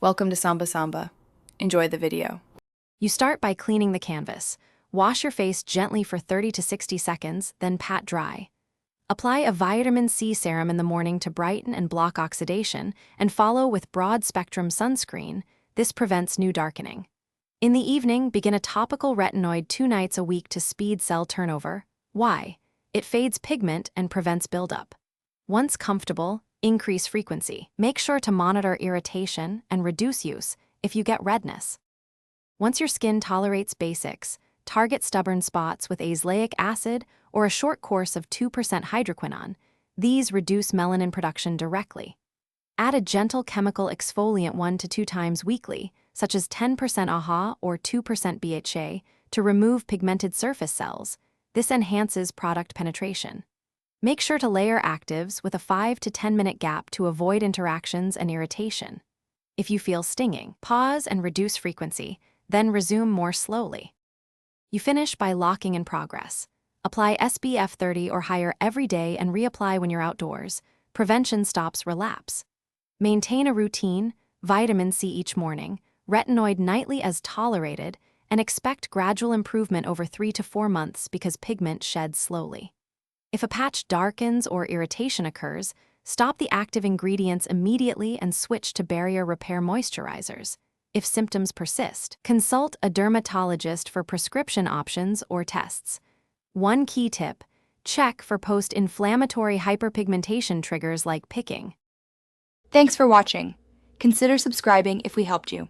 Welcome to Samba Samba. Enjoy the video. You start by cleaning the canvas. Wash your face gently for 30 to 60 seconds, then pat dry. Apply a vitamin C serum in the morning to brighten and block oxidation, and follow with broad-spectrum sunscreen. This prevents new darkening. In the evening, begin a topical retinoid 2 nights a week to speed cell turnover. Why? It fades pigment and prevents buildup. Once comfortable, increase frequency. Make sure to monitor irritation and reduce use if you get redness. Once your skin tolerates basics, target stubborn spots with azelaic acid or a short course of 2% hydroquinone. These reduce melanin production directly. Add a gentle chemical exfoliant 1 to 2 times weekly, such as 10% AHA or 2% BHA, to remove pigmented surface cells. This enhances product penetration. Make sure to layer actives with a 5 to 10 minute gap to avoid interactions and irritation. If you feel stinging, pause and reduce frequency, then resume more slowly. You finish by locking in progress. Apply SPF 30 or higher every day and reapply when you're outdoors. Prevention stops relapse. Maintain a routine, vitamin C each morning, retinoid nightly as tolerated, and expect gradual improvement over 3 to 4 months because pigment sheds slowly. If a patch darkens or irritation occurs, stop the active ingredients immediately and switch to barrier repair moisturizers. If symptoms persist, consult a dermatologist for prescription options or tests. One key tip: check for post-inflammatory hyperpigmentation triggers like picking. Thanks for watching. Consider subscribing if we helped you.